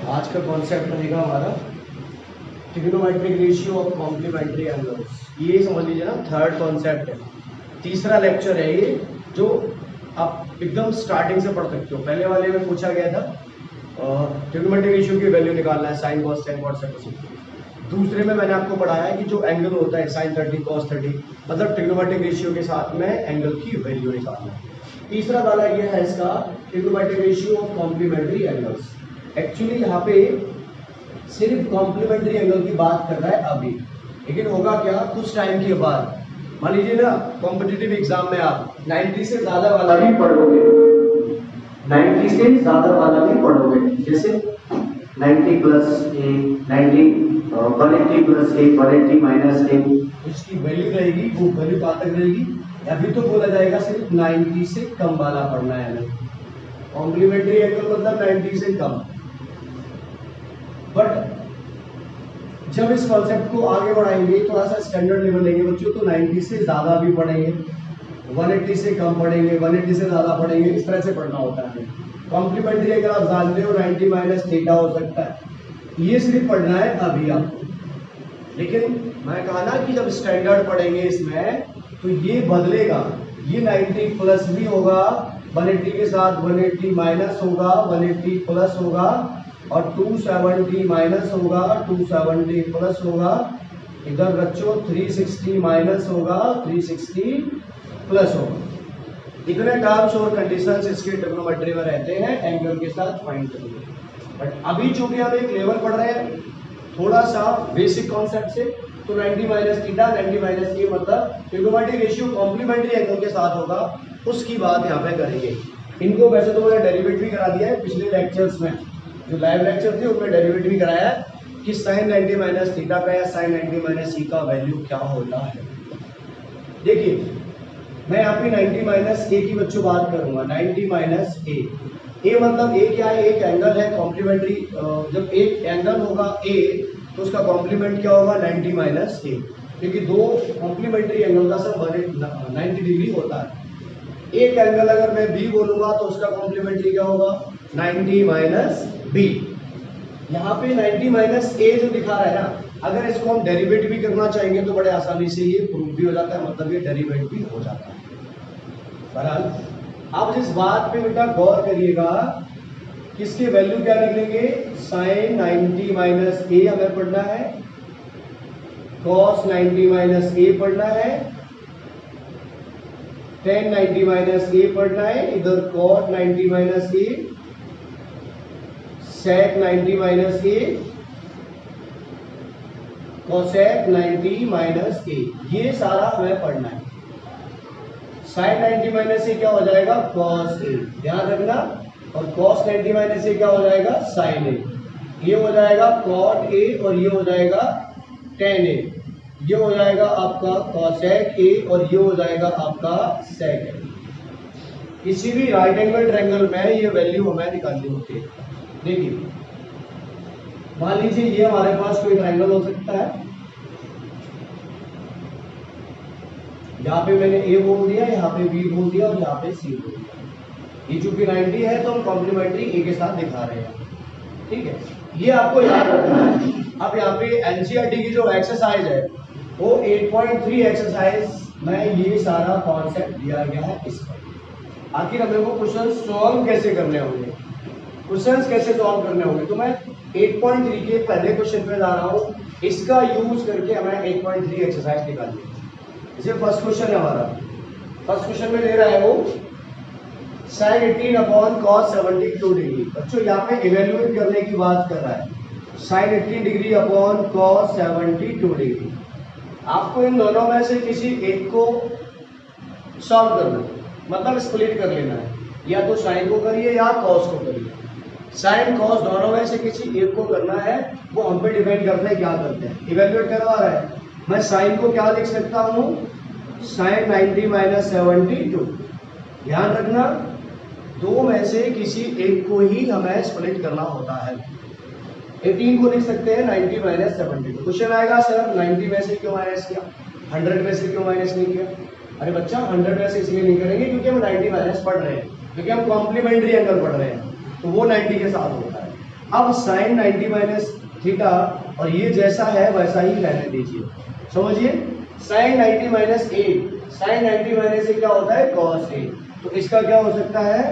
आज का कॉन्सेप्ट रहेगा हमारा trigonometric ratio of complementary angles. ये समझ लीजिए ना, थर्ड कॉन्सेप्ट है, तीसरा लेक्चर है ये, जो आप एकदम स्टार्टिंग से पढ़ सकते हो। पहले वाले में पूछा गया था ट्रिग्नोमेट्रिक रेशियो की वैल्यू निकालना है, sine cos tan cot sec. दूसरे में मैंने आपको पढ़ाया है कि जो एंगल होता है साइन 30 कॉस 30, मतलब ट्रिग्नोमेट्रिक रेशियो के साथ में एंगल की वैल्यू निकालना है। तीसरा वाला ये है इसका trigonometric ratio of complementary angles. Actually यहाँ पे सिर्फ कॉम्प्लीमेंट्री एंगल की बात कर रहा है अभी, लेकिन होगा क्या कुछ टाइम के बाद। मान लीजिए ना, कॉम्पिटिटिव एग्जाम में आप 90 से ज्यादा वाला भी पढ़ोगे, 90 से ज्यादा वाला भी पढ़ोगे, जैसे 90 प्लस ए, 90 180 प्लस ए, 180 माइनस ए, उसकी वैल्यू रहेगी, वो वैल्यू कहाँ तक रहेगी, या फिर तो बोला जाएगा सिर्फ 90 से कम वाला पढ़ना है हमें। कॉम्प्लीमेंट्री एंगल मतलब 90 से कम। बट जब इस कॉन्सेप्ट को आगे बढ़ाएंगे, थोड़ा सा स्टैंडर्ड लेवल लेंगे बच्चों, तो 90 से ज्यादा भी पढ़ेंगे, 180 से कम पढ़ेंगे, 180 से ज्यादा पढ़ेंगे, इस तरह से पढ़ना होता है। कॉम्प्लीमेंट्री अगर आप जानते हो 90 माइनस थीटा हो सकता है, ये सिर्फ पढ़ना है अभी आपको। लेकिन मैं कहा ना कि जब स्टैंडर्ड पढ़ेंगे इसमें तो ये बदलेगा, ये 90 प्लस भी होगा, 180 के साथ 180 माइनस होगा, 180 प्लस होगा, और 270 माइनस होगा, 270 प्लस होगा, इधर बच्चों 360 माइनस होगा, 360 प्लस होगा। इतने टर्म्स और कंडीशंस इसके ट्रिग्नोमेट्री में रहते हैं एंगल के साथ फाइंड करने। बट अभी चूंकि हम एक लेवल पढ़ रहे हैं थोड़ा सा बेसिक कॉन्सेप्ट से, तो 90 माइनस थीटा, 90 माइनस ये मतलब ट्रिग्नोमेट्रिक रेशियो कॉम्प्लीमेंट्री एंगल के साथ होगा, उसकी बात यहाँ पे करेंगे। इनको वैसे तो मैंने डेरिवेट भी करा दिया है पिछले लेक्चर्स में, जो लाइव लेक्चर थे उनमें डेरिवेट भी कराया कि साइन 90 माइनस थीटा का या साइन 90 माइनस सी का वैल्यू क्या होता है। देखिए मैं यहाँ पे 90 माइनस ए की बच्चों बात करूंगा, 90 माइनस ए, ए मतलब ए क्या है, एक एंगल है कॉम्प्लीमेंट्री। जब एक एंगल होगा ए तो उसका कॉम्प्लीमेंट क्या होगा, 90 माइनस ए, क्योंकि दो कॉम्प्लीमेंट्री एंगल का सम 90 डिग्री होता है। एक एंगल अगर मैं बी बोलूंगा तो उसका कॉम्प्लीमेंट्री क्या होगा, 90 माइनस बी। यहाँ पे 90 माइनस ए जो दिखा रहा है ना, अगर इसको हम डेरिवेट भी करना चाहेंगे तो बड़े आसानी से ये प्रूफ भी हो जाता है, मतलब ये डेरिवेट भी हो जाता है। बहरहाल आप जिस बात पे बेटा गौर करिएगा, किसके वैल्यू क्या निकलेंगे, साइन 90 माइनस ए हमें पढ़ना है, कॉस 90 माइनस ए पढ़ना है, टेन 90 माइनस ए पढ़ना है, इधर cot 90 minus A, sec 90 minus A, cosec 90 minus A, ये सारा हमें पढ़ना है। साइन 90 माइनस ए क्या हो जाएगा, कॉस ए, ध्यान रखना, और कॉस 90 माइनस ए क्या हो जाएगा, साइन ए, ये हो जाएगा कॉट ए, और ये हो जाएगा टेन ए, ये हो जाएगा आपका कोसेक ए, और ये हो जाएगा आपका सेक ए। किसी भी राइट एंगल ट्रायंगल में ये वैल्यू हमें निकालनी होती है। देखिए मान लीजिए ये हमारे पास कोई ट्रायंगल हो सकता है, यहाँ पे मैंने ए बोल दिया, यहाँ पे बी बोल दिया, और यहाँ पे सी बोल दिया। ये चूंकि 90 है तो हम कॉम्प्लीमेंट्री ए के साथ दिखा रहे हैं, ठीक है, ये आपको याद रखना है। अब यहाँ पे एनसीईआरटी की जो एक्सरसाइज है वो 8.3 एक्सरसाइज में ये सारा कॉन्सेप्ट दिया गया है इस पर। आखिर हमें वो क्वेश्चन सॉल्व कैसे करने होंगे, क्वेश्चंस कैसे सॉल्व करने होंगे, तो मैं 8.3 के पहले क्वेश्चन पे जा रहा हूँ, इसका यूज करके हमें 8.3 एक्सरसाइज निकालनी है। इसे फर्स्ट क्वेश्चन है हमारा, फर्स्ट क्वेश्चन में दे रहा है वो साइन 18 अपॉन कॉस 72 डिग्री। बच्चों यहाँ पे इवेल्युएट करने की बात कर रहा है, sine 18 degree upon cos 72 degree. आपको इन दोनों में से किसी एक को सॉल्व करना है, मतलब स्प्लिट कर लेना है, या तो साइन को करिए या कॉस को करिए। साइन कॉस दोनों में से किसी एक को करना है, वो हम पे डिपेंड करते हैं क्या करते हैं। इवेल्युएट करवा रहा है, मैं साइन को क्या लिख सकता हूँ, साइन 90 माइनस 72। ध्यान रखना दो में से किसी एक को ही हमें स्प्लिट करना होता है। 18 को लिख सकते हैं 90 माइनस 72। क्वेश्चन आएगा सर 90 में से क्यों माइनस किया, 100 में से क्यों माइनस नहीं किया। अरे बच्चा 100 में से इसलिए नहीं करेंगे क्योंकि हम 90 माइनस पढ़ रहे हैं, क्योंकि हम कॉम्प्लीमेंट्री एंगल पढ़ रहे हैं, तो वो 90 के साथ होता है। अब साइन 90 माइनस थीटा और ये जैसा है वैसा ही रहने दीजिए। समझिए, साइन 90 माइनस ए, साइन 90 माइनस ए क्या होता है? Cos A. तो इसका क्या हो सकता है?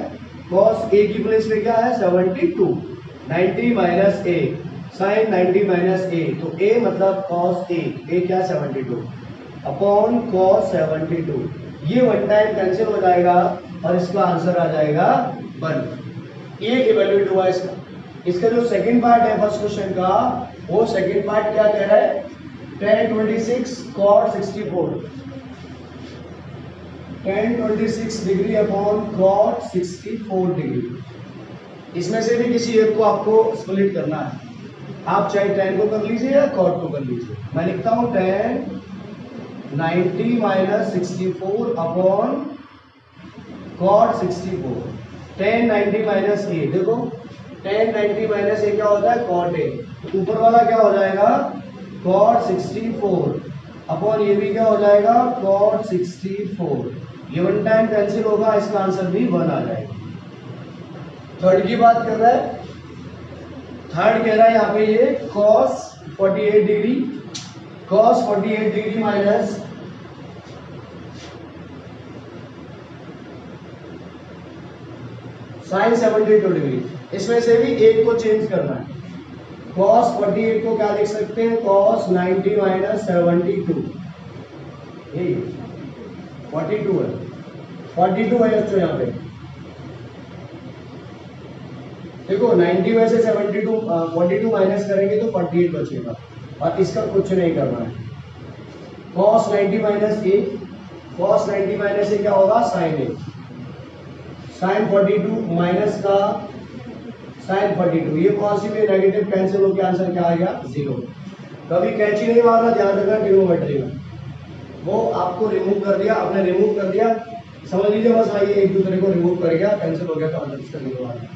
कॉस ए की प्लेस में क्या है? 72। 90 माइनस ए, साइन 90 माइनस ए, तो ए मतलब कॉस ए क्या? 72 अपॉन कॉस 72। ये वन टाइम कैंसिल हो जाएगा और इसका आंसर आ जाएगा 1। ये इवेल्युएट हुआ इसका। इसका जो सेकंड पार्ट है फर्स्ट क्वेश्चन का, वो सेकंड पार्ट क्या कह रहा है? tan 26 cot 64, tan 26 degree upon cot 64 degree. इसमें से भी किसी एक को आपको स्प्लिट करना है। आप चाहे tan को कर लीजिए या cot को कर लीजिए। मैं लिखता हूं tan 90 minus 64 upon cot 64। tan 90 minus A, देखो tan 90 माइनस ए क्या होता है? cot ए। ऊपर वाला क्या हो जाएगा? cot 64 अपॉन ये भी क्या हो जाएगा? cot 64। ये वन टाइम कैंसिल होगा, इसका आंसर भी 1 आ जाएगा। थर्ड की बात कर रहा है, थर्ड कह रहा है यहाँ पे ये cos 48 degree, cos 48 degree minus sin 72 degree. इसमें से भी एक को चेंज करना है। cos 48 को क्या लिख सकते हैं? cos 90 minus 72। ये 42 है, 42 है बच्चों यहाँ पे। देखो 90 में से 72 42 माइनस करेंगे तो 48 बचेगा और इसका कुछ नहीं करना है। cos 90 माइनस ए, cos 90 माइनस ए क्या होगा? sin ए, sin 42 माइनस का sin 42। ये पॉजिटिव नेगेटिव कैंसिल होकर आंसर क्या आएगा? 0। कभी कैंची नहीं मारना, ध्यान रखना ट्रिग्नोमेट्री में। वो आपको रिमूव कर दिया, आपने रिमूव कर दिया, समझ लीजिए बस आइए एक दूसरे को रिमूव कर गया, कैंसिल हो गया तो आंसर इसका 0 आ गया।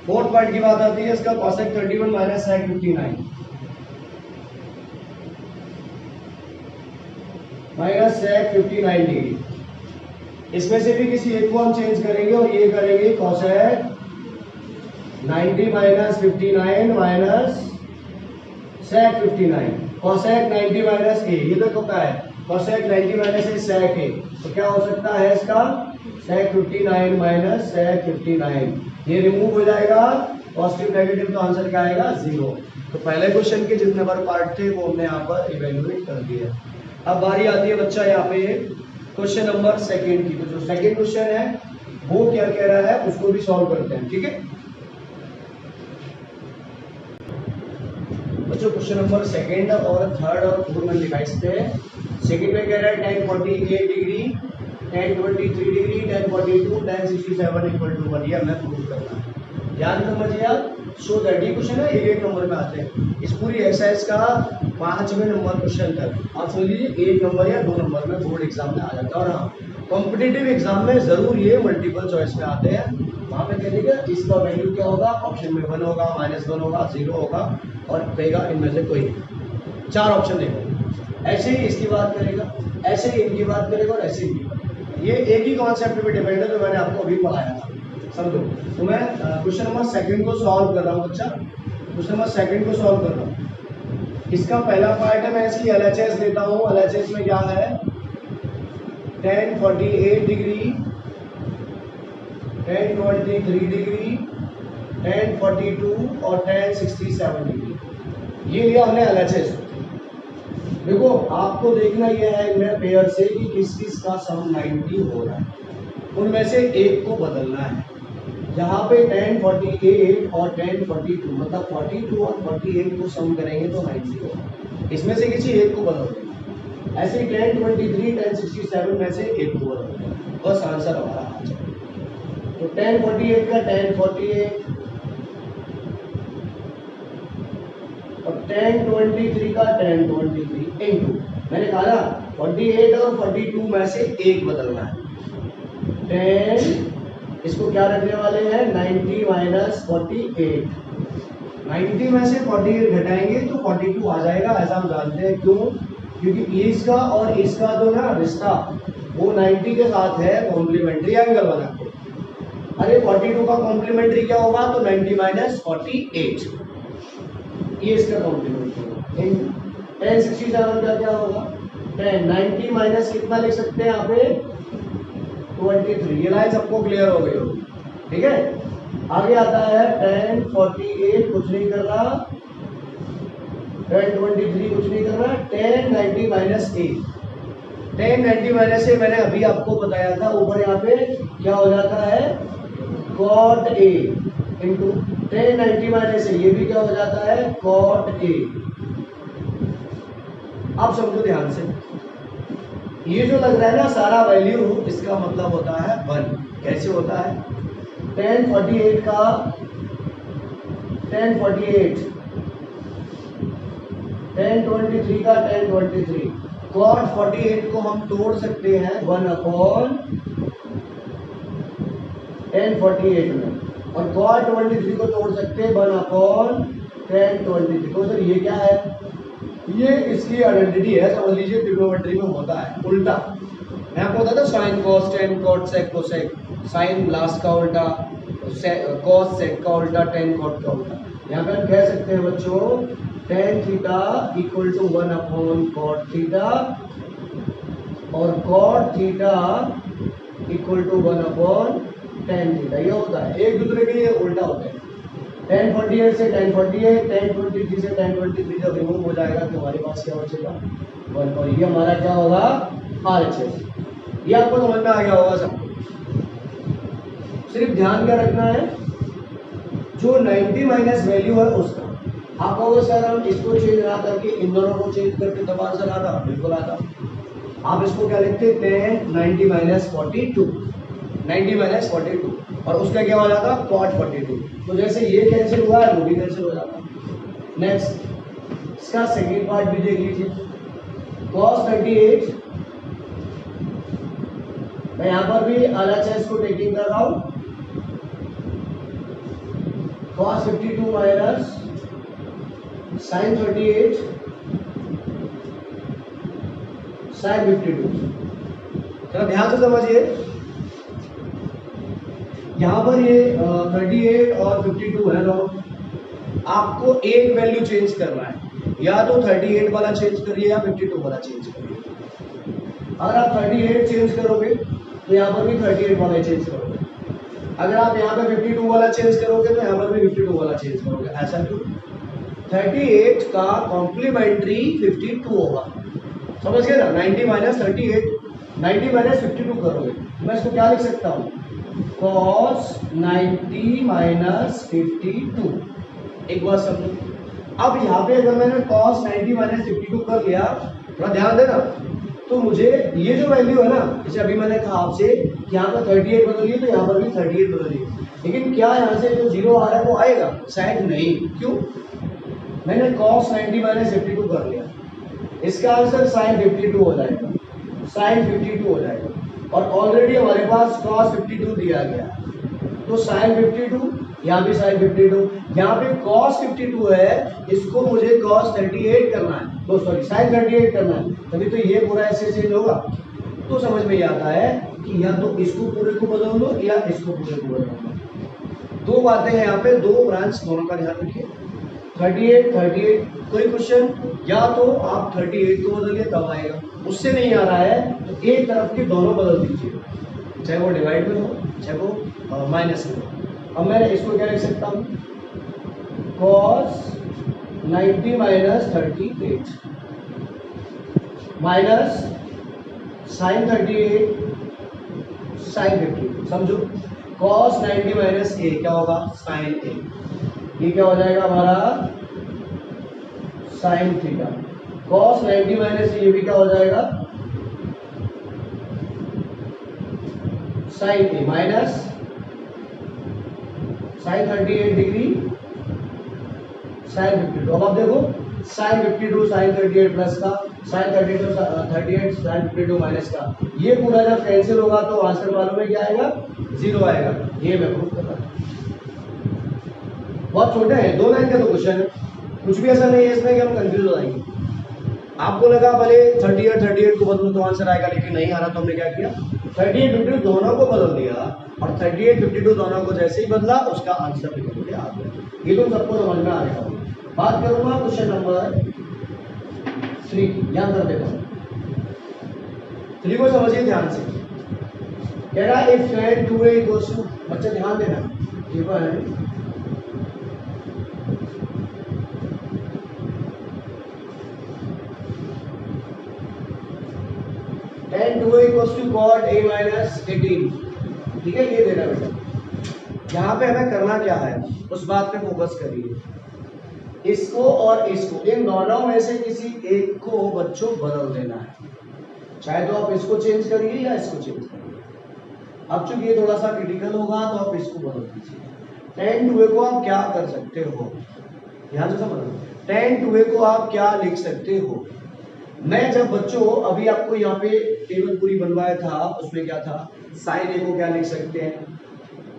फोर्थ पार्ट की बात आती है इसका cosec 31 minus sec 59 minus sec 59 degree. इसमें से भी किसी एक को हम चेंज करेंगे और ये करेंगे cosec 90 minus 59 minus sec 59। cosec 90 minus A, ये देखो क्या है? cosec 90 minus A sec A, तो क्या हो सकता है इसका? sec 59 minus sec 59। ये रिमूव हो जाएगा, पॉजिटिव नेगेटिव, तो आंसर क्या आएगा? 0। तो पहले क्वेश्चन के जितने बार पार्ट थे वो हमने यहाँ पर इवेल्युएट कर दिया। अब बारी आती है बच्चा यहाँ पे क्वेश्चन नंबर सेकंड की। तो जो सेकंड क्वेश्चन है वो क्या कह रहा है उसको भी सॉल्व करते हैं, ठीक है बच्चों। क्वेश्चन नंबर सेकंड और थर्ड और फोर्थ में लिखा इस पे। सेकंड में कह रहा है tan 48 degree, tan 23 degree, tan 42, tan 67 equal to 1। ये हमें प्रूव करना है। ध्यान समझिए आप, सो दैट ये क्वेश्चन है एक नंबर में आते हैं। इस पूरी एक्सरसाइज का 5वें नंबर क्वेश्चन तक आप समझ लीजिए 1 नंबर या 2 नंबर में बोर्ड एग्जाम में आ जाता है। और हाँ, कॉम्पिटिटिव एग्जाम में जरूर ये मल्टीपल चॉइस में आते हैं। वहां पे कहेगा इसका वैल्यू क्या होगा? ऑप्शन में 1 होगा, -1 होगा, 0 होगा और कहेगा इनमें से कोई 4 ऑप्शन देगा। ऐसे ही इसकी बात करेगा, ऐसे ही इनकी बात करेगा और ऐसे ही ये एक ही कॉन्सेप्ट पे डिपेंड है जो मैंने आपको अभी पढ़ाया था, समझो। तो मैं क्वेश्चन नंबर सेकंड को सॉल्व कर रहा हूँ बच्चा, क्वेश्चन नंबर सेकंड को सॉल्व कर रहा हूँ। इसका पहला पार्ट है, मैं इसकी LHS लेता हूँ। LHS में क्या है? tan 48 degree, tan 23 degree, tan 42 और tan 67 डिग्री। ये लिया हमने LHS। देखो आपको देखना यह है इनमें पेयर से कि किस किस का सम 90 हो रहा है, उनमें से एक को बदलना है। यहाँ पे tan 48 और tan 42 मतलब 42 और 48 को सम करेंगे तो 90 होगा। इसमें से किसी एक को बदल देंगे। ऐसे ही tan 23, tan 67 में से एक को बदल देंगे, बस आंसर हमारा आ जाएगा। तो tan 48 का tan 48 और tan 23 का tan 23 इनटू, मैंने कहा ना 48 और 42 में से एक बदलना है। tan इसको क्या रखने वाले हैं? 90 माइनस 48। 90 में से 48 घटाएंगे तो 42 आ जाएगा। ऐसा हम जानते हैं, क्यों? क्योंकि इसका और इसका जो ना रिश्ता वो 90 के साथ है, कॉम्प्लीमेंट्री एंगल बना के। अरे 42 का कॉम्प्लीमेंट्री क्या होगा? तो 90 माइनस 48। ये इसका कॉम्प्लीमेंट होगा। इन 1067 का क्या होगा 10, 90 माइनस कितना लिख सकते हैं यहाँ पे 23। ये लाइन सबको क्लियर हो गई होगी, ठीक है। आगे आता है 1048 कुछ नहीं कर रहा, 1023 कुछ नहीं कर रहा, 1090 माइनस ए। 1090 माइनस ए मैंने अभी आपको बताया था, ऊपर यहाँ पे क्या हो जाता है cot a into 1090 minus A, ये भी क्या हो जाता है cot a। अब समझो ध्यान से, ये जो लग रहा है ना सारा वैल्यू, इसका मतलब होता है 1। कैसे होता है 1048 का 1048, 1023 का 1023, cot 48 को हम तोड़ सकते हैं 1/1048 में, और cot 23 को तोड़ सकते हैं 1/1023। तो सर ये क्या है, ये इसकी आइडेंटिटी है, समझ लीजिए ट्रिग्नोमेट्री में होता है उल्टा। मैं आपको बताता sine cos tan cot sec cosec, sine last का उल्टा, कॉस सेक का उल्टा, टेन कॉट का उल्टा। यहाँ पे हम कह सकते हैं बच्चों tan theta equal to 1/cot theta और cot theta equal to 1/tan theta. ये होता है, एक दूसरे के ये उल्टा होता है। 1048 से 1048, 1023 से 1023 जब रिमूव हो जाएगा तो हमारे पास क्या बचेगा 1, और ये हमारा क्या होगा RHS। ये आपको समझ में आ गया होगा सब। सिर्फ ध्यान क्या रखना है, जो 90 माइनस वैल्यू है उसका। आप कहोगे सर हम इसको चेंज ना करके इन दोनों को चेंज करके तब आंसर आता, बिल्कुल आता। आप इसको क्या लिखते हैं 90 माइनस 42, 90 माइनस 42, और उसका क्या हो जाता cot 42। तो जैसे ये कैंसिल हुआ है वो भी कैंसिल हो जाता। नेक्स्ट इसका सेकेंड पार्ट भी देख लीजिए, cos 38, मैं यहां पर भी RHS को टेकिंग कर रहा हूं, cos 52 माइनस sin 38 sin 52। चलो ध्यान से समझिए, यहां पर ये 38 और 52 है दोनों, आपको एक वैल्यू चेंज करना है, या तो 38 वाला चेंज करिए या 52 वाला चेंज करिए। अगर आप 38 चेंज करोगे तो यहाँ पर भी 38 वाला चेंज करोगे, अगर आप यहाँ पे 52 वाला चेंज करोगे तो यहाँ पर भी 52 वाला चेंज करोगे। ऐसा क्यों, 38 का कॉम्प्लीमेंट्री 52 होगा, समझ गए ना। 90 माइनस 38, 90 माइनस 52 करोगे, मैं इसको क्या लिख सकता हूँ cos 90 माइनस 52। एक बात समझो, अब यहाँ पे अगर मैंने cos 90 माइनस 52 कर लिया, थोड़ा ध्यान देना, तो मुझे ये जो वैल्यू है ना, जैसे अभी मैंने कहा आपसे कि यहाँ पर 38 बदलिए तो यहाँ पर भी 38 बदलिए, लेकिन क्या यहाँ से जो जीरो आ रहा है वो आएगा, शायद नहीं। क्यों, मैंने cos 90 माइनस 52 कर लिया, इसका आंसर sin 52 हो जाएगा, sin 52 हो जाएगा, और ऑलरेडी हमारे पास cos 52 दिया गया, तो sin 52, यहाँ भी sin 52, यहाँ पे cos 52 है, इसको मुझे cos 38 करना है, तो सॉरी sin 38 करना है, तभी तो ये पूरा ऐसे चेंज होगा। तो समझ में आता है कि या तो इसको पूरे को बदल दो या इसको पूरे को बदल दो। दो बातें हैं यहाँ पे, दो ब्रांच, दोनों का ध्यान रखिए। 38 कोई क्वेश्चन, या तो आप 38 को बदलिए तब आएगा, उससे नहीं आ रहा है तो एक तरफ के दोनों बदल दीजिए, चाहे वो डिवाइड में हो चाहे वो माइनस में हो। अब मैं इसको क्या लिख सकता हूँ cos 90 minus 38 minus sin 38 sin 52। समझो cos 90 माइनस a क्या होगा sin a, ये क्या हो जाएगा हमारा sin थीटा, cos 90 माइनस ये भी क्या हो जाएगा sin a minus sin 38 degree sin 52। अब आप देखो sin 52 sin 38 प्लस का, sin 38 sin 52 माइनस का, ये पूरा जब कैंसिल होगा तो आंसर मालूम है क्या आएगा, 0 आएगा। ये मैं प्रूफ कर रहा हूं, बहुत छोटे हैं, 2 लाइन का तो क्वेश्चन है, कुछ भी ऐसा नहीं है इसमें कि हम कंफ्यूज हो जाएंगे। आपको लगा भले 38 को बदलो तो आंसर आएगा, लेकिन नहीं आ रहा, तो हमने क्या किया 38 52 दोनों को बदल दिया, और 38 52 दोनों को जैसे ही बदला उसका आंसर निकल के आ गया। ये तो सबको समझ में आ गया। बात करूंगा क्वेश्चन नंबर 3, याद कर देता हूं 3 को समझिए ध्यान से। कह रहा है if tan 2a equals to, बच्चे ध्यान देना, given tan 2a equals to cot a minus 18, ठीक है, ये देना बेटा। यहाँ पे हमें करना क्या है, उस बात पे फोकस करिए। इसको और इसको, इन दोनों में से किसी एक को बच्चों बदल देना है, चाहे तो आप इसको चेंज करिए या इसको चेंज करिए। अब चूंकि ये थोड़ा सा क्रिटिकल होगा तो आप इसको बदल दीजिए। tan 2a को आप क्या कर सकते हो, ध्यान से समझो, tan 2a को आप क्या लिख सकते हो। मैं जब बच्चों अभी आपको यहाँ पे टेबल पूरी बनवाया था, उसमें क्या था, sin a को क्या लिख सकते हैं,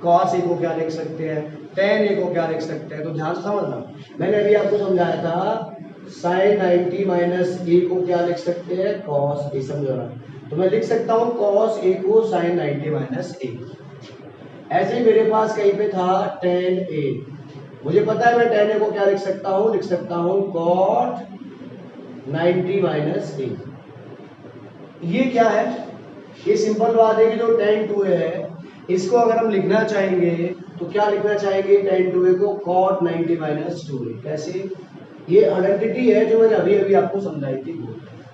cos a को क्या लिख सकते हैं, tan a को क्या लिख सकते हैं, तो ध्यान से समझना। मैंने अभी आपको समझाया था sin 90 माइनस a को क्या लिख सकते हैं, cos a, समझो ना। तो मैं लिख सकता हूँ cos a को sin 90 माइनस a। ऐसे ही मेरे पास कहीं पे था tan a, मुझे पता है मैं tan a को क्या लिख सकता हूँ cot 90 माइनस a। ये क्या है, ये सिंपल बात है कि जो tan 2a है इसको अगर हम लिखना चाहेंगे तो क्या लिखना चाहेंगे, tan 2a को cot 90 माइनस 2a। कैसे, ये आइडेंटिटी है जो मैंने अभी अभी आपको समझाई थी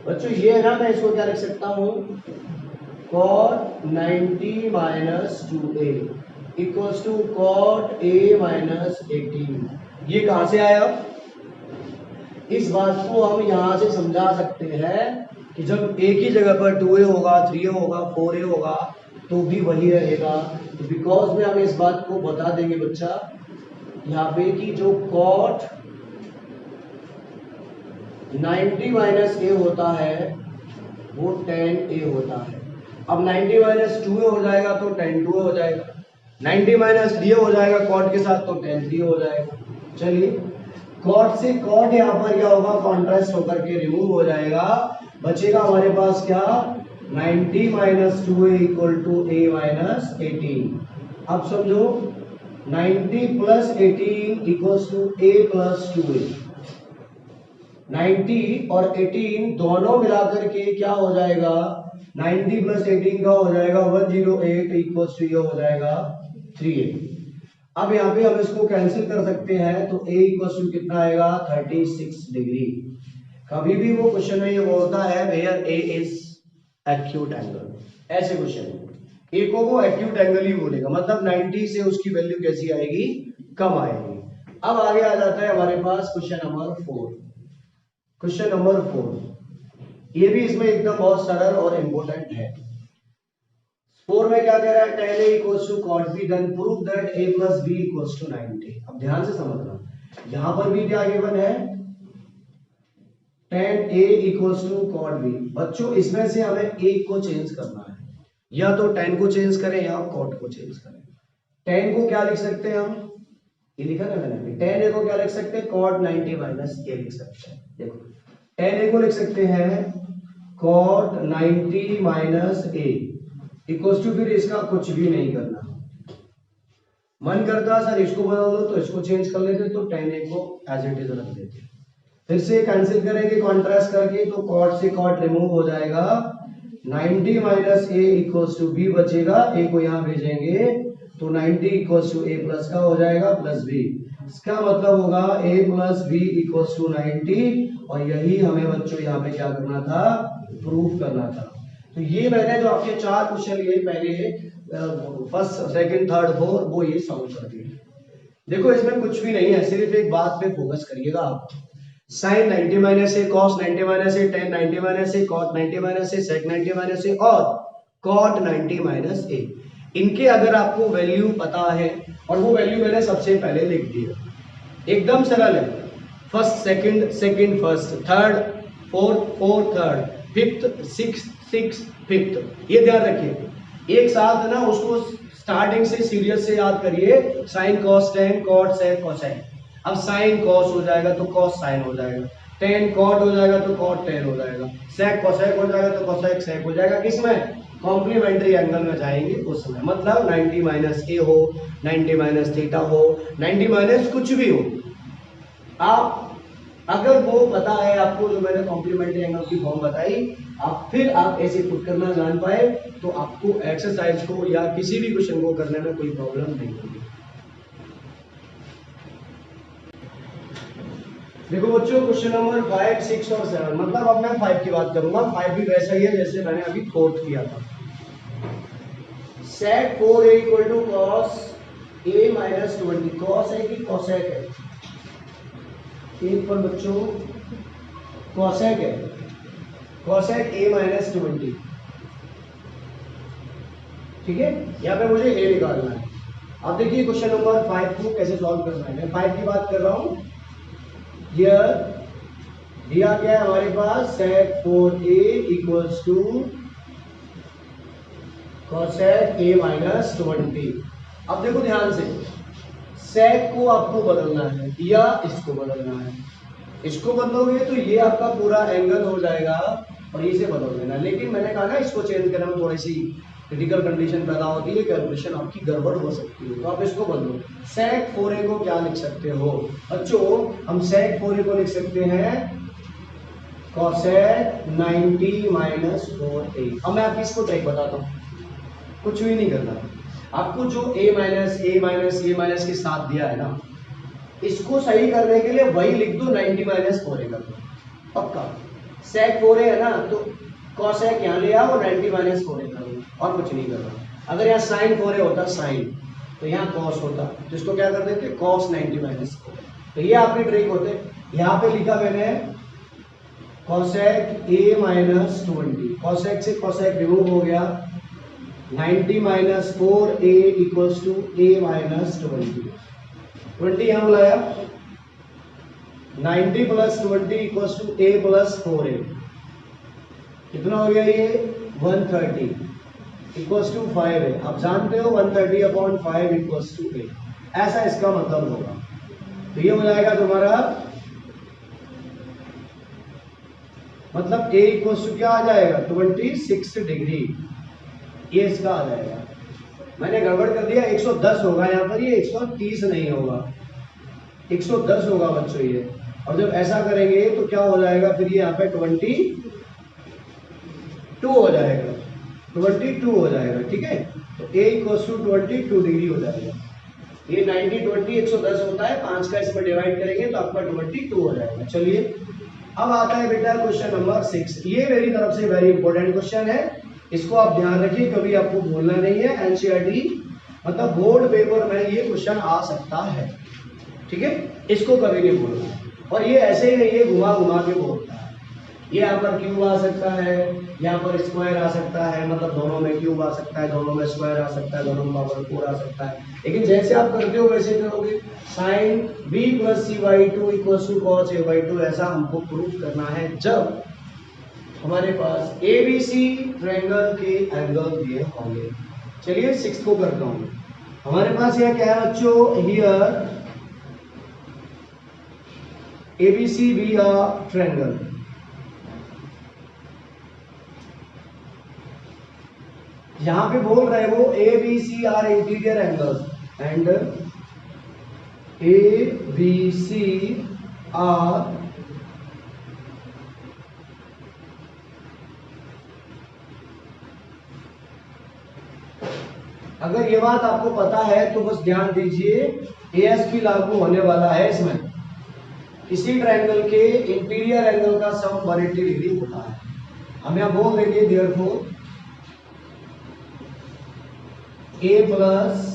बच्चों। ये है ना, मैं इसको क्या लिख सकता हूँ, cot 90 minus 2a equals to cot a minus 18। ये कहाँ से आया, इस बात को हम यहाँ से समझा सकते हैं कि जब एक ही जगह पर 2a होगा, 3a होगा, 4a होगा तो भी वही रहेगा। तो बिकॉज में हम इस बात को बता देंगे बच्चा यहाँ पे कि जो cot 90 माइनस a होता है वो tan a होता है। अब 90 माइनस 2a हो जाएगा तो tan 2a हो जाएगा, 90 माइनस 3a हो जाएगा cot के साथ तो tan 3 हो जाएगा। चलिए cot से cot यहाँ पर क्या होगा, कॉन्ट्रास्ट होकर के रिमूव हो जाएगा, बचेगा हमारे पास क्या, 90 minus 2a equal to a minus 18। अब समझो 90 plus 18 equals to a plus 2a। 90 और 18 दोनों मिलाकर के क्या हो जाएगा, 90 प्लस 18 का हो जाएगा 108 इक्वल्स टू ये हो जाएगा 3a। अब यहाँ पे हम इसको कैंसिल कर सकते हैं तो a इक्वल्स टू कितना आएगा, 36 डिग्री। कभी भी वो क्वेश्चन में ये बोलता है where a is acute angle, ऐसे क्वेश्चन a को वो एक्यूट एंगल ही बोलेगा, मतलब 90 से उसकी वैल्यू कैसी आएगी, कम आएगी। अब आगे आ जाता है हमारे पास क्वेश्चन नंबर 4। क्वेश्चन नंबर 4 ये भी इसमें एकदम बहुत सरल और इंपॉर्टेंट है। 4 में क्या कह रहा है, tan a equals to cot b, then prove that a plus b equals to 90। अब ध्यान से समझना, यहां पर भी क्या गिवन है, tan a equals to cot b। बच्चों इसमें से हमें एक को चेंज करना है, या तो tan को चेंज करें या cot को चेंज करें। tan को क्या लिख सकते हैं हम, ये लिखा ना मैंने, tan a को क्या लिख सकते हैं, cot 90 माइनस a लिख सकते हैं। देखो tan a को लिख सकते हैं cot 90 minus a equals to, फिर इसका कुछ भी नहीं करना, मन करता सर इसको बदल दो तो इसको चेंज कर लेते, तो tan a को एज इट इज रख देते। फिर से कैंसिल करेंगे कॉन्ट्रास्ट करके तो cot से cot रिमूव हो जाएगा, 90 minus a equals to b बचेगा, a को यहाँ भेजेंगे तो 90 इक्वल्स टू a प्लस का हो जाएगा प्लस b। इसका मतलब होगा a plus b equals to 90, और यही हमें बच्चों यहाँ पे क्या करना था, प्रूफ करना था। तो ये मैंने जो आपके 4 क्वेश्चन लिए पहले, फर्स्ट सेकंड थर्ड फोर्थ, वो ये सॉल्व कर दिए। देखो इसमें कुछ भी नहीं है, सिर्फ एक बात पे फोकस करिएगा आप, sin 90 minus a, cos 90 minus a, tan 90 minus a, cot 90 minus a, sec 90 minus a और cot 90 माइनस a, इनके अगर आपको वैल्यू पता है, और वो वैल्यू मैंने सबसे पहले लिख दिया, एकदम सरल है, first second, second first, third fourth, fourth third, fifth sixth, sixth fifth, ये ध्यान रखिए एक साथ है ना, उसको स्टार्टिंग से सीरियस से याद करिए, sin cos tan cot sec cosec। अब sin cos हो जाएगा तो cos sin हो जाएगा, tan cot हो जाएगा तो cot tan हो जाएगा, sec cosec हो जाएगा तो cosec sec हो जाएगा। किसमें, कॉम्प्लीमेंट्री एंगल में जाएंगे उसमें, मतलब 90 माइनस a हो, 90 माइनस थीटा हो, 90 माइनस कुछ भी हो, आप अगर वो पता है आपको जो मैंने कॉम्प्लीमेंट्री एंगल की फॉर्म बताई, फिर आप ऐसे पुट करना जान पाए तो आपको एक्सरसाइज को या किसी भी क्वेश्चन को करने में कोई प्रॉब्लम नहीं होगी। देखो बच्चों, क्वेश्चन नंबर 5, 6 और 7, मतलब अब मैं 5 की बात करूंगा। 5 भी वैसा ही है जैसे मैंने अभी 4 किया था। sec 4a equal to cos a minus 20। cos है कि cosec है? एक पर बच्चों cosec है, cosec a माइनस 20। ठीक है, यहाँ पे मुझे a निकालना है। अब देखिए क्वेश्चन नंबर 5 को कैसे सॉल्व करना है। मैं 5 की बात कर रहा हूं। हियर दिया गया है हमारे पास sec 4a equals to cosec a minus 20। अब देखो ध्यान से, sec को आपको बदलना है या इसको बदलना है। इसको बदलोगे तो ये आपका पूरा एंगल हो जाएगा और इसे बदल देना। लेकिन मैंने कहा ना, इसको चेंज करने में थोड़ी सी क्रिटिकल कंडीशन पैदा होती है, कैलकुलेशन आपकी गड़बड़ हो सकती है, तो आप इसको बदलो। sec 4a को क्या लिख सकते हो बच्चों? हम sec 4a को लिख सकते हैं cosec 90 माइनस 4a। अब मैं आपकी इसको ट्रिक बताता हूँ, कुछ भी नहीं करना आपको। जो a minus a minus a minus के साथ दिया है ना, इसको सही करने के लिए वही लिख दो, 90 माइनस 4a कर दो, पक्का। sec 4a है ना, तो cosec यहाँ ले आओ, 90 माइनस 4a कर दो, और कुछ नहीं करना। अगर यहाँ sin 4a होता sin, तो यहाँ cos होता, तो इसको क्या कर देते, cos 90 माइनस 4a। तो ये आपकी ट्रिक होते। यहाँ पे लिखा मैंने cosec a माइनस 20, cosec से cosec रिमूव हो गया, 90 minus 4a equals to a minus 20 यहाँ लाया, 90 plus 20 equals to a plus 4a। कितना हो गया ये? 130 इक्वल्स टू 5 है। आप जानते हो 130 अपॉन 5 इक्वल्स टू a, ऐसा इसका मतलब होगा। तो ये हो जाएगा तुम्हारा, मतलब a इक्वल्स टू क्या आ जाएगा, 26 डिग्री, ये इसका आ जाएगा। मैंने गड़बड़ कर दिया, 110 होगा यहाँ पर, ये 130 नहीं होगा, 110 होगा बच्चों ये। और जब ऐसा करेंगे तो क्या हो जाएगा फिर, ये यहाँ पे 22 हो जाएगा, 22 हो जाएगा। ठीक है, तो a इक्वल्स टू 22 डिग्री हो जाएगा। ये 90 20 110 होता है, 5 का इसमें डिवाइड करेंगे तो आपका 22 हो जाएगा। चलिए अब आता है बेटा क्वेश्चन नंबर 6। ये मेरी तरफ से वेरी इंपॉर्टेंट क्वेश्चन है, इसको आप ध्यान रखिए, कभी आपको भूलना नहीं है। एनसीईआरटी मतलब बोर्ड पेपर में ये क्वेश्चन आ सकता है, ठीक है, इसको कभी नहीं भूलना। और ये ऐसे ही नहीं, ये घुमा घुमा के बोलता है। ये यहाँ पर क्यूब आ सकता है, यहाँ पर स्क्वायर आ सकता है, मतलब दोनों में क्यूब आ सकता है, दोनों में स्क्वायर आ सकता है, दोनों में पावर 4 आ सकता है। लेकिन जैसे आप करते हो वैसे करोगे। Sine b plus C by 2 equals to cos a by 2, ऐसा हमको प्रूफ करना है जब हमारे पास ABC ट्रायंगल के एंगल दिए होंगे। चलिए 6 को करता हूं। हमारे पास यह क्या है बच्चों, here ABC be a triangle। यहां पे बोल रहे वो ABC are interior angles and ABC are अगर ये बात आपको पता है तो बस ध्यान दीजिए, ASP लागू होने वाला है इसमें। इसी ट्रायंगल के इंटीरियर एंगल का सम 180 डिग्री होता है। हम यहां बोल देंगे therefore A plus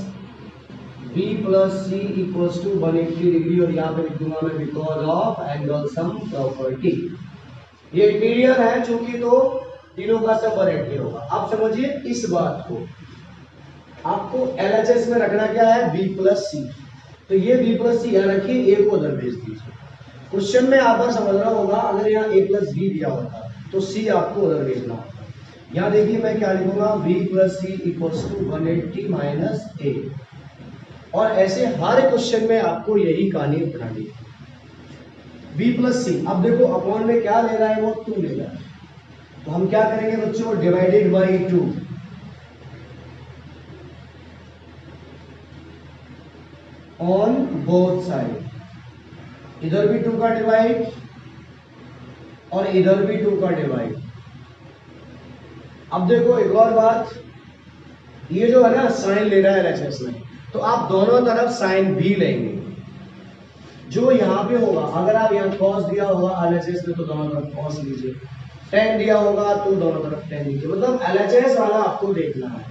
B plus C equals to 180 degree, और यहाँ पे लिख दूंगा मैं because of angle sum property. ये इंटीरियर है चूंकि, तो तीनों का सम 180 होगा। आप समझिए इस बात को, आपको LHS में रखना क्या है, B प्लस C। तो ये B प्लस सी यहाँ रखिए, A को उधर भेज दीजिए। क्वेश्चन में आप समझना होगा, अगर यहाँ A प्लस बी दिया होता तो C आपको उधर भेजना होता। यहाँ देखिए मैं क्या लिखूंगा, B plus C equals to 180 minus A। और ऐसे हर क्वेश्चन में आपको यही कहानी बनानी है, B प्लस सी। अब देखो अपॉन में क्या ले रहा है, वो 2 ले रहा है, तो हम क्या करेंगे बच्चों, divided by 2। On both side, इधर भी 2 का डिवाइड और इधर भी 2 का डिवाइड। अब देखो एक और बात, ये जो है ना साइन ले रहा है LHS में, तो आप दोनों तरफ साइन भी लेंगे। जो यहाँ पे होगा, अगर आप यहाँ cos दिया होगा LHS में तो दोनों तरफ cos लीजिए, tan दिया होगा तो दोनों तरफ tan लीजिए। मतलब LHS वाला आपको देखना है।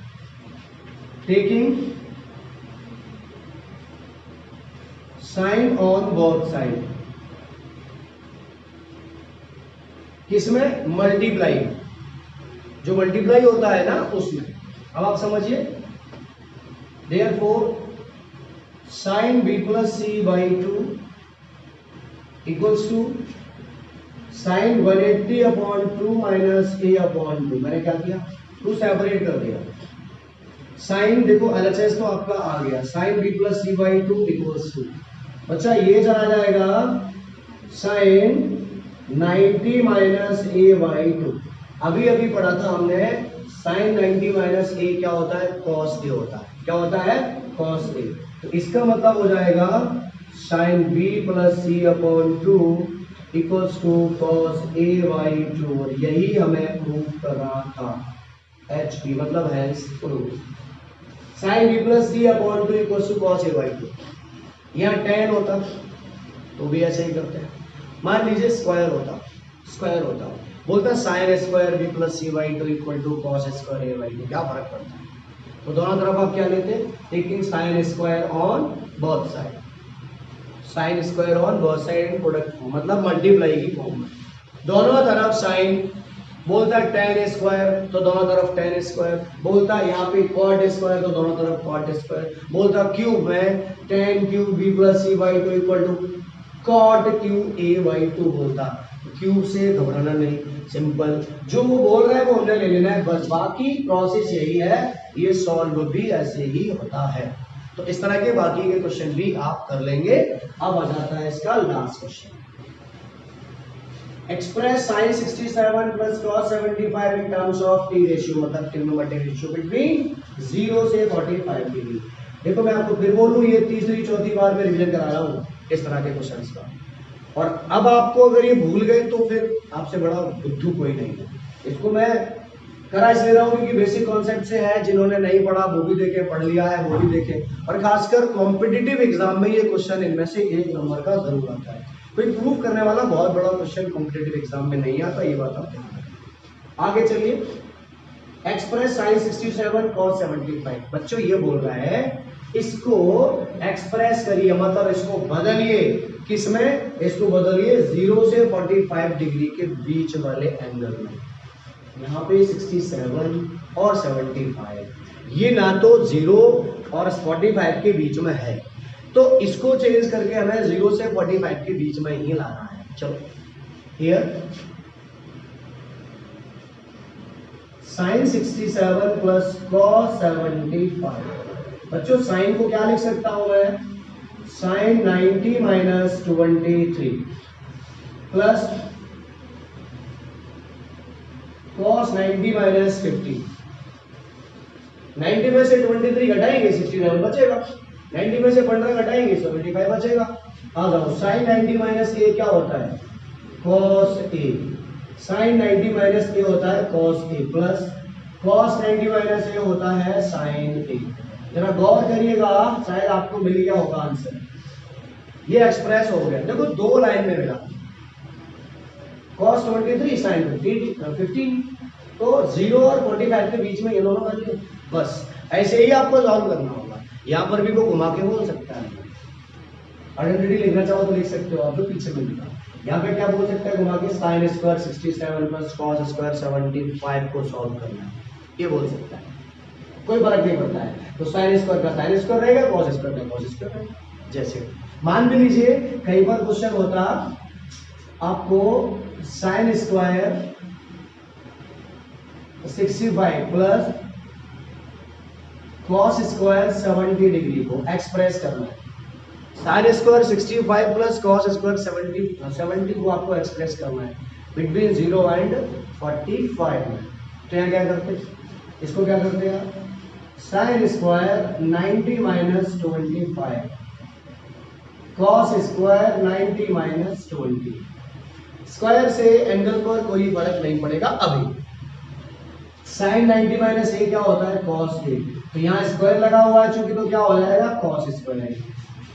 Taking sine on both side, किसमें? मल्टीप्लाई, जो मल्टीप्लाई होता है ना उसमें। अब आप समझिए, therefore sine b plus C by 2 equals to sine 180 upon 2 minus a upon 2। मैंने क्या किया? 2 सेपरेट कर दिया। साइन देखो LHS तो आपका आ गया, sine b plus C by 2 equals to, बच्चा ये चला जाएगा साइन 90 माइनस a बाई 2। अभी अभी पढ़ा था हमने, साइन 90 माइनस a क्या होता है? cos a होता है। क्या होता है? cos a। तो इसका मतलब हो जाएगा sine b plus C upon 2 equals to cos a by 2। और यही हमें प्रूव करना था, HP मतलब hence proof. Sine b plus C upon 2 equals to cos a by 2। यहाँ tan होता तो भी ऐसे ही करते हैं। मान लीजिए स्क्वायर होता, स्क्वायर होता, बोलता sine square B plus C by 2 equal to cos square A by 2, क्या फर्क पड़ता है? तो दोनों तरफ आप क्या लेते? Taking sine square on both side, sine square on both side in product form, मतलब मल्टीप्लाई की फॉर्म में। दोनों तरफ साइन, बोलता tan स्क्वायर तो दोनों तरफ tan स्क्वायर, बोलता यहाँ पे cot स्क्वायर तो दोनों तरफ cot स्क्वायर, बोलता क्यूब में tan cube b plus C by 2 equal to cot cube a by 2 बोलता। क्यूब से घबराना नहीं, सिंपल, जो वो बोल रहा है वो हमने ले लेना है बस, बाकी प्रोसेस यही है, ये सॉल्व भी ऐसे ही होता है। तो इस तरह के बाकी के क्वेश्चन भी आप कर लेंगे। अब आ जाता है इसका last question, express sine 67 plus cos 75 in terms of t ratio, मतलब ट्रिग्नोमेट्रिक रेशियो बिटवीन 0 से 45 डिग्री। देखो मैं आपको फिर बोलूं, ये तीसरी चौथी बार में रिवीजन करा रहा हूं इस तरह के क्वेश्चंस का, और अब आपको अगर ये भूल गए तो फिर आपसे बड़ा बुद्धू कोई नहीं है। इसको मैं करा इसलिए रहा हूं क्योंकि बेसिक कॉन्सेप्ट से है, जिन्होंने नहीं पढ़ा वो भी देखे, पढ़ लिया है वो भी देखे, और खासकर कॉम्पिटिटिव एग्जाम में ये क्वेश्चन इनमें से एक नंबर का जरूर आता है। कोई प्रूफ करने वाला बहुत बड़ा क्वेश्चन कॉम्पिटिटिव एग्जाम में नहीं आता, ये बात आप ध्यान रखें। आगे चलिए, एक्सप्रेस साइन 67 cos 75, बच्चों ये बोल रहा है इसको एक्सप्रेस करिए, मतलब इसको बदलिए, किसमें? इसको बदलिए 0 से 45 डिग्री के बीच वाले एंगल में। यहाँ पे 67 और 75, ये ना तो 0 और 45 के बीच में है, तो इसको चेंज करके हमें 0 से 45 के बीच में ही लाना है। चलो हियर साइन 67 प्लस cos 75, बच्चों साइन को क्या लिख सकता हूं मैं? Sine 90 minus 23 plus cos 90 minus 50। 90 में से 23 घटाएंगे 67 बचेगा, 90 में से 15 घटाएंगे 75 बचेगा। आ जाओ, साइन 90 माइनस ए क्या होता है? cos a। Sine 90 minus A होता है cos a plus cos 90 minus A होता है साइन a। जरा गौर करिएगा, शायद आपको मिल गया होगा आंसर। ये एक्सप्रेस हो गया, देखो दो लाइन में मिला, cos 23 साइन 15, तो 0 और 45 के बीच में ये दोनों वैल्यू, बस ऐसे ही आपको सॉल्व करना होगा। यहाँ पर भी वो घुमा के बोल सकता है, आइडेंटिटी लिखना चाहो तो लिख सकते हो आप, जो पीछे में लिखा। यहाँ पे क्या बोल सकता है घुमा के? Sine square 67 plus cos square 75 को सॉल्व करना है, ये बोल सकता है, कोई फर्क नहीं पड़ता है। तो साइन स्क्वायर का साइन स्क्वायर रहेगा, cos स्क्वायर का cos स्क्वायर रहेगा। जैसे मान भी लीजिए कई बार क्वेश्चन होता आपको sine square 65 plus cos square 70 degree को एक्सप्रेस करना है। Sine square 65 plus cos square 70 को आपको एक्सप्रेस करना है बिटवीन 0 एंड 45 में। तो यहाँ क्या करते, इसको क्या करते हैं? Sine square 90 minus 25 cos square 90 minus 20, square से एंगल पर कोई फर्क नहीं पड़ेगा अभी। साइन 90 माइनस ए क्या होता है कॉस ए, तो यहाँ स्क्वायर लगा हुआ है चूंकि, तो क्या हो जाएगा cos square.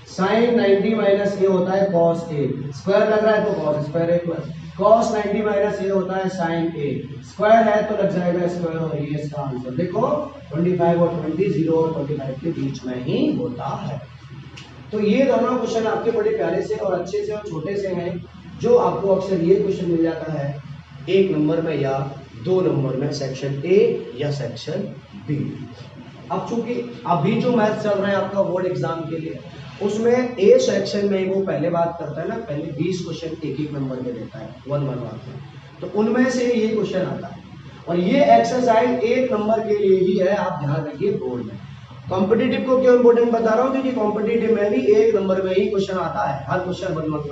Sign 90 minus A होता है कॉस ए, स्क्वायर लग रहा है तो cos square A plus cos 90 minus A होता है साइन ए, स्क्वायर है तो लग जाएगा स्क्वायर, और ये इसका आंसर देखो 25 और 20 0 और 25 के बीच में ही होता है। तो ये दोनों क्वेश्चन आपके बड़े प्यारे से और अच्छे से और छोटे से हैं, जो आपको अक्सर ये क्वेश्चन मिल जाता है 1 नंबर में या 2 नंबर में, सेक्शन ए या सेक्शन बी। अब चूंकि अभी जो मैथ चल रहा है आपका बोर्ड एग्जाम के लिए, उसमें ए सेक्शन में वो पहले बात करता है ना, पहले 20 क्वेश्चन एक नंबर के देता है 1 1 मार्क में, तो उनमें से ये क्वेश्चन आता है, और ये एक्सरसाइज 1 नंबर के लिए ही है, आप ध्यान रखिए बोर्ड में। कॉम्पिटिटिव को क्यों इंपॉर्टेंट बता रहा हूँ, क्योंकि कॉम्पिटिटिव में भी 1 नंबर में ही क्वेश्चन आता है, हर क्वेश्चन 1 मार्क्स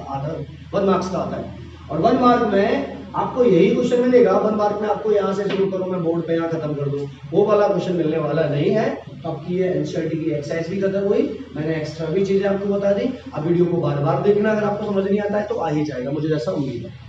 का आता है, और 1 मार्क में आपको यही क्वेश्चन मिलेगा। 1 मार्क में आपको यहाँ से शुरू करूँ मैं बोर्ड पे, यहाँ खत्म कर दूँ, वो वाला क्वेश्चन मिलने वाला नहीं है। तो आपकी ये एनसीईआरटी की एक्सरसाइज भी खत्म हुई, मैंने एक्स्ट्रा भी चीजें आपको बता दी। अब वीडियो को बार बार देखना, अगर आपको समझ नहीं आता है तो आ ही जाएगा, मुझे जैसा उम्मीद है।